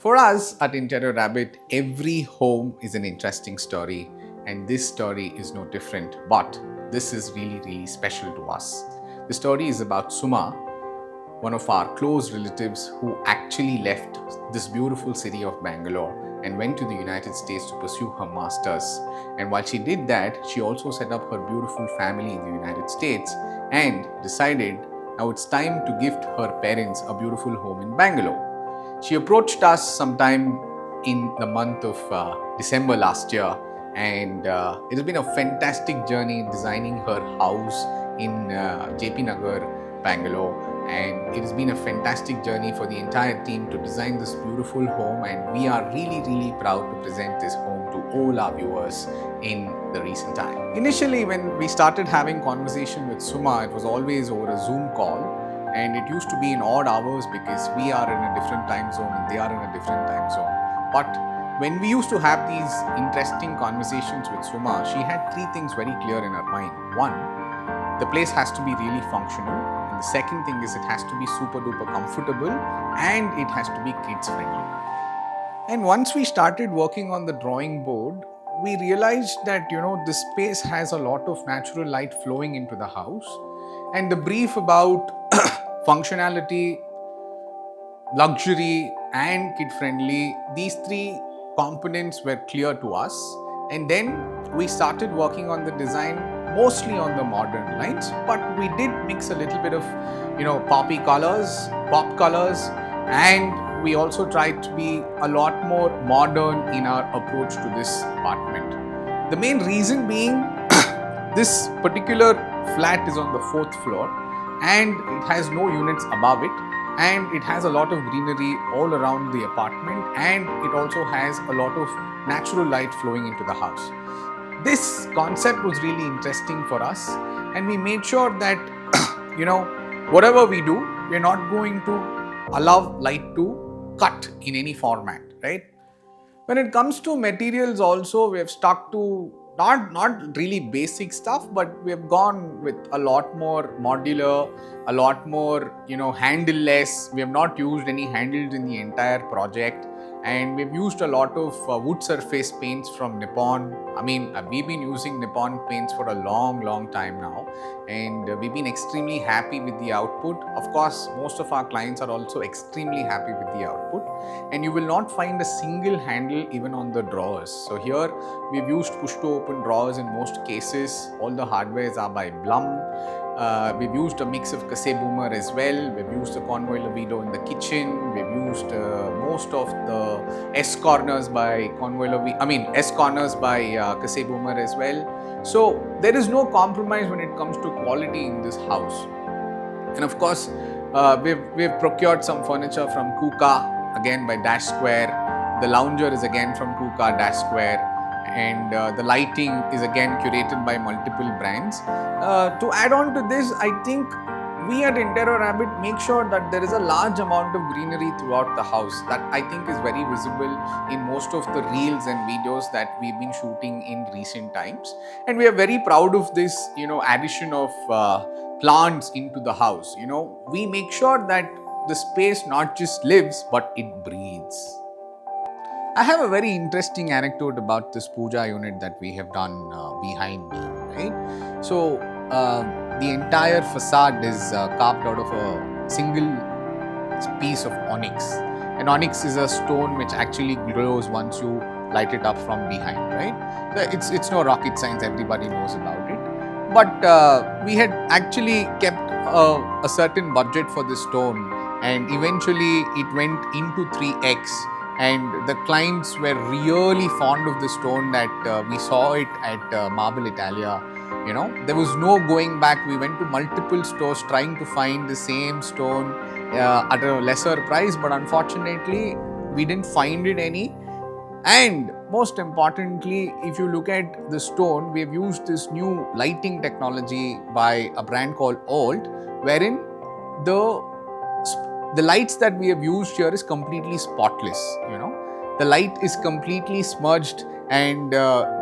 For us at Interior Rabbit, every home is an interesting story, and this story is no different. But this is really special to us. The story is about Suma, one of our close relatives who actually left this beautiful city of Bangalore and went to the United States to pursue her masters. And while she did that, she also set up her beautiful family in the United States and decided now it's time to gift her parents a beautiful home in Bangalore. She approached us sometime in the month of December last year, and it has been a fantastic journey designing her house in JP Nagar, Bangalore. And it has been a fantastic journey for the entire team to design this beautiful home, and we are really proud to present this home to all our viewers in the recent time. Initially, when we started having conversation with Suma, it was always over a Zoom call. And it used to be in odd hours because we are in a different time zone and they are in a different time zone. But when we used to have these interesting conversations with Suma, she had three things very clear in her mind. One, the place has to be really functional. And the second thing is it has to be super duper comfortable and it has to be kids friendly. And once we started working on the drawing board, we realized that, this space has a lot of natural light flowing into the house. And the brief about functionality, luxury and kid-friendly, these three components were clear to us. And then we started working on the design mostly on the modern lines, but we did mix a little bit of, poppy colors, pop colors, and we also tried to be a lot more modern in our approach to this apartment. The main reason being this particular flat is on the 4th floor and it has no units above it, and it has a lot of greenery all around the apartment, and it also has a lot of natural light flowing into the house. This concept was really interesting for us, and we made sure that whatever we do, we're not going to allow light to cut in any format, right? When it comes to materials also, we have stuck to not really basic stuff, but we have gone with a lot more modular, a lot more handle-less. We have not used any handles in the entire project, and we've used a lot of wood surface paints from Nippon. We've been using Nippon paints for a long time now, and we've been extremely happy with the output. Of course, most of our clients are also extremely happy with the output, and you will not find a single handle even on the drawers. So here we've used push to open drawers in most cases. All the hardwares are by Blum. We've used a mix of Kase Boomer as well. We've used a convoy libido in the kitchen. We've used most of the S corners by S corners by Kase Boomer as well. So there is no compromise when it comes to quality in this house. And of course, we've procured some furniture from Kuka, again by Dash Square. The lounger is again from Kuka, Dash Square. And the lighting is again curated by multiple brands. To add on to this, I think we at Interior Rabbit make sure that there is a large amount of greenery throughout the house. That I think is very visible in most of the reels and videos that we've been shooting in recent times. And we are very proud of this, addition of plants into the house. We make sure that the space not just lives, but it breathes. I have a very interesting anecdote about this puja unit that we have done behind me, right? So, the entire facade is carved out of a single piece of onyx. And onyx is a stone which actually glows once you light it up from behind, right? So it's no rocket science, everybody knows about it. But we had actually kept a certain budget for this stone, and eventually it went into 3x. And the clients were really fond of the stone that we saw it at Marble Italia. There was no going back. We went to multiple stores trying to find the same stone at a lesser price, but unfortunately, we didn't find it any. And most importantly, if you look at the stone, we have used this new lighting technology by a brand called Alt, wherein the lights that we have used here is completely spotless. The light is completely smudged, and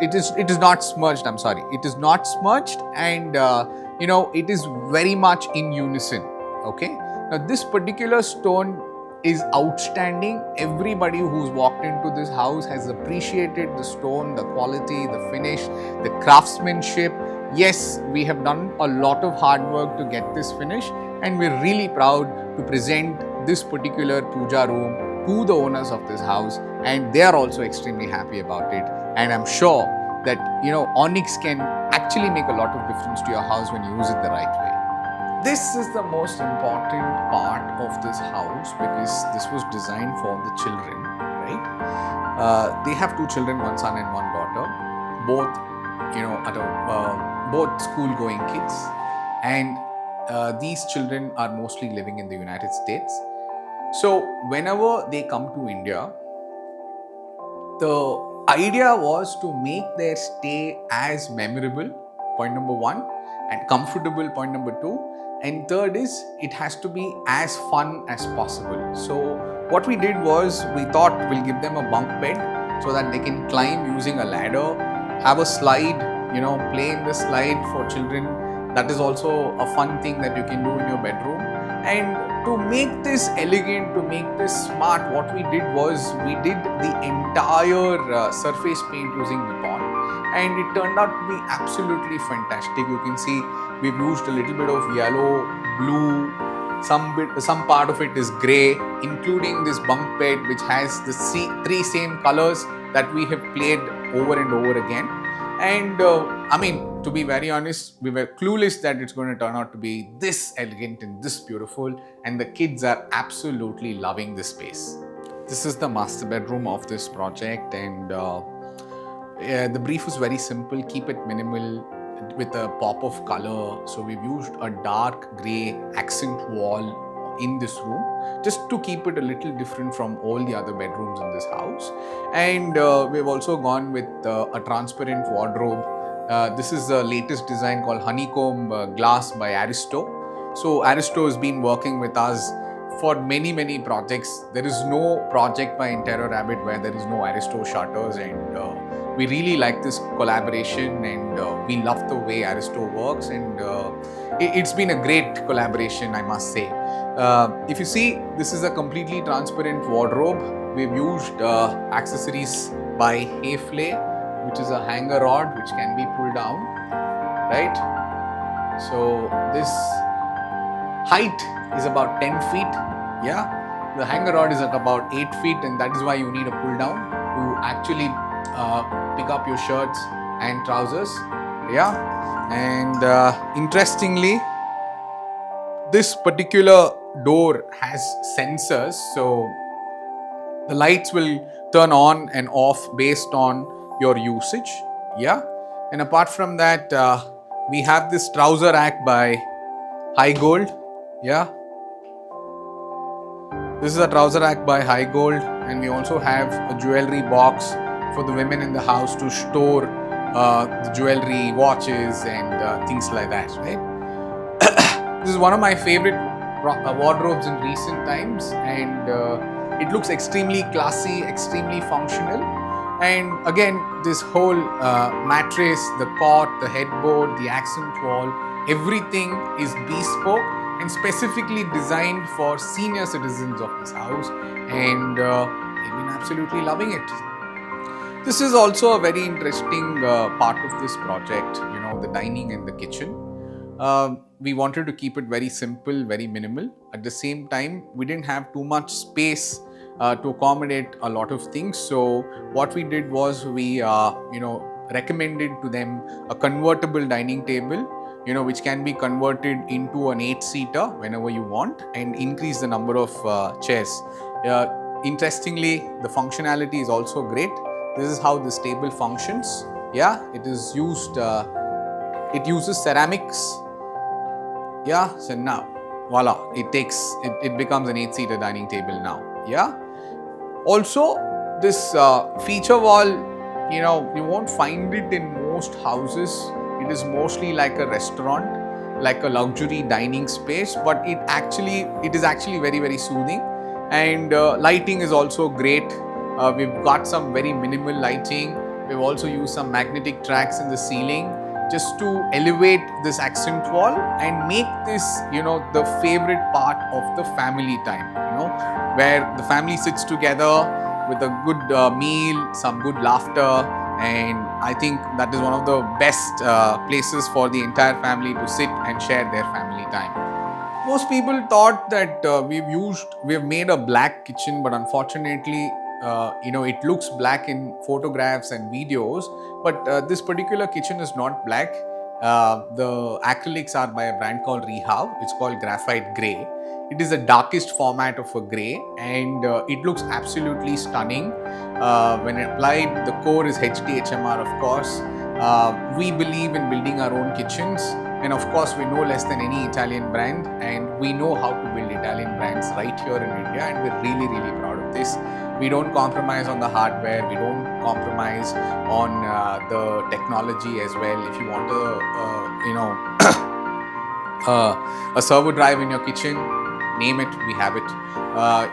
it is not smudged. It is not smudged, and it is very much in unison. Okay. Now this particular stone is outstanding. Everybody who's walked into this house has appreciated the stone, the quality, the finish, the craftsmanship. Yes, we have done a lot of hard work to get this finish, and we're really proud to present this particular puja room to the owners of this house, and they are also extremely happy about it. And I'm sure that onyx can actually make a lot of difference to your house when you use it the right way. This is the most important part of this house because this was designed for the children, right? They have two children, one son and one daughter, both both school-going kids, and these children are mostly living in the United States. So whenever they come to India, the idea was to make their stay as memorable, point number one, and comfortable, point number two, and third is it has to be as fun as possible. So what we did was we thought we'll give them a bunk bed so that they can climb using a ladder, have a slide, play in the slide for children. That is also a fun thing that you can do in your bedroom. And to make this elegant, to make this smart, what we did was we did the entire surface paint using Nippon, and it turned out to be absolutely fantastic. You can see we've used a little bit of yellow, blue, some part of it is grey, including this bunk bed which has the three same colors that we have played over and over again. And to be very honest, we were clueless that it's going to turn out to be this elegant and this beautiful, and the kids are absolutely loving this space. This is the master bedroom of this project, and the brief was very simple: keep it minimal with a pop of color. So we've used a dark grey accent wall in this room just to keep it a little different from all the other bedrooms in this house. And we've also gone with a transparent wardrobe. This is the latest design called honeycomb glass by Aristo. So Aristo has been working with us for many projects. There is no project by Interior Rabbit where there is no Aristo shutters, and we really like this collaboration, and we love the way Aristo works, and it's been a great collaboration, I must say. If you see, this is a completely transparent wardrobe. We've used accessories by Hayflay, which is a hanger rod which can be pulled down, right? So this height is about 10 feet, yeah. The hanger rod is at about 8 feet, and that is why you need a pull down to actually pick up your shirts and trousers, yeah. And interestingly, this particular door has sensors, so the lights will turn on and off based on your usage, yeah. And apart from that, we have this trouser rack by High Gold, yeah. This is a trouser rack by High Gold, and we also have a jewelry box for the women in the house to store the jewelry, watches, and things like that, right? This is one of my favorite wardrobes in recent times, and it looks extremely classy, extremely functional. And again, this whole mattress, the cot, the headboard, the accent wall, everything is bespoke and specifically designed for senior citizens of this house, and they've been absolutely loving it. This is also a very interesting part of this project, the dining and the kitchen. We wanted to keep it very simple, very minimal. At the same time, we didn't have too much space to accommodate a lot of things. So what we did was we, recommended to them a convertible dining table, which can be converted into an 8-seater whenever you want, and increase the number of chairs. Interestingly, the functionality is also great. This is how this table functions. Yeah, it is used. It uses ceramics. Yeah, so now, voila, it becomes an 8-seater dining table now. Yeah. Also, this feature wall, you won't find it in most houses. It is mostly like a restaurant, like a luxury dining space, but it is actually very soothing, and lighting is also great. We've got some very minimal lighting. We've also used some magnetic tracks in the ceiling just to elevate this accent wall and make this, the favorite part of the family time. where the family sits together with a good meal, some good laughter, and I think that is one of the best places for the entire family to sit and share their family time. Most people thought that we've made a black kitchen, but unfortunately, it looks black in photographs and videos. But this particular kitchen is not black. The acrylics are by a brand called Rehav. It's called graphite grey. It is the darkest format of a grey, and it looks absolutely stunning. When applied, the core is HDHMR, of course. We believe in building our own kitchens, and of course, we know less than any Italian brand, and we know how to build Italian brands right here in India, and we're really, really proud of this. We don't compromise on the hardware, we don't compromise on the technology as well. If you want a servo drive in your kitchen, name it, we have it.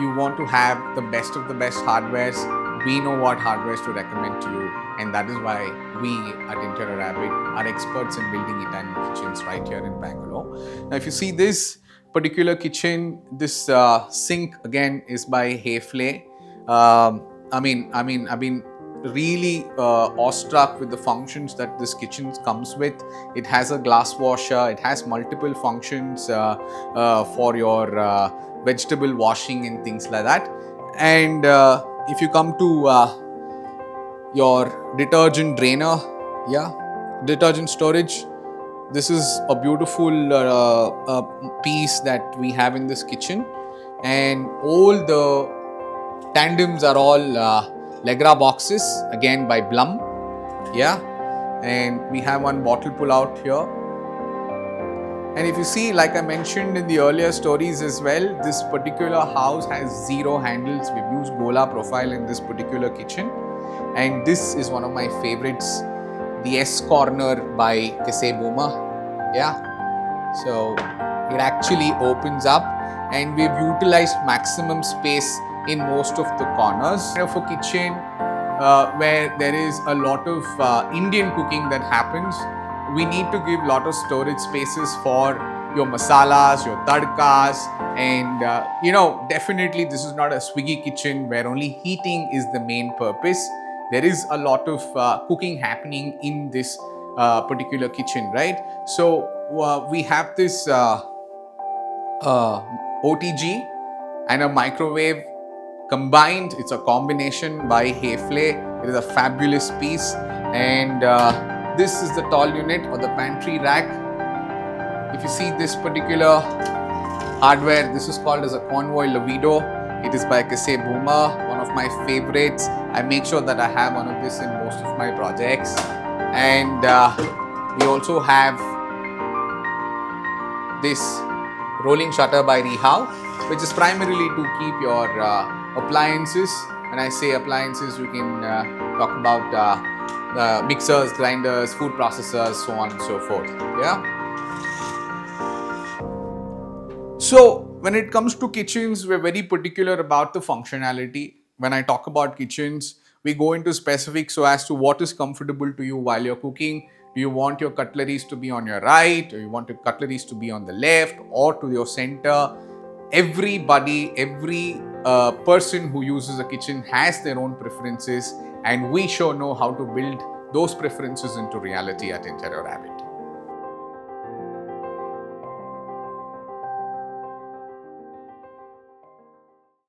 You want to have the best of the best hardwares, we know what hardwares to recommend to you, and that is why we at Interior Rabbit are experts in building Italian kitchens right here in Bangalore. Now, if you see this particular kitchen, this sink again is by Hayflay. I've been really awestruck with the functions that this kitchen comes with. It has a glass washer, it has multiple functions for your vegetable washing and things like that. And if you come to your detergent drainer, detergent storage, this is a beautiful piece that we have in this kitchen, and all the tandems are all Legra boxes, again by Blum. And we have one bottle pull out here. And if you see, like I mentioned in the earlier stories as well, this particular house has 0 handles. We've used Gola profile in this particular kitchen. And this is one of my favorites, the S corner by Boma. So it actually opens up, and we've utilized maximum space in most of the corners. Of a kitchen where there is a lot of Indian cooking that happens, we need to give a lot of storage spaces for your masalas, your tadkas, and definitely this is not a Swiggy kitchen where only heating is the main purpose. There is a lot of cooking happening in this particular kitchen, right? So we have this OTG and a microwave combined. It's a combination by Hayflay. It is a fabulous piece, and this is the tall unit or the pantry rack. If you see this particular hardware, this is called as a Convoy Lavido. It is by Boma, one of my favorites. I make sure that I have one of this in most of my projects. And we also have this rolling shutter by Rehav, which is primarily to keep your appliances. When I say appliances, you can talk about mixers, grinders, food processors, so on and so forth. So when it comes to kitchens, we're very particular about the functionality. When I talk about kitchens, we go into specifics so as to what is comfortable to you while you're cooking. Do you want your cutleries to be on your right, or you want your cutleries to be on the left or to your center? Everybody, every person who uses a kitchen has their own preferences, and we sure know how to build those preferences into reality at Interior Rabbit.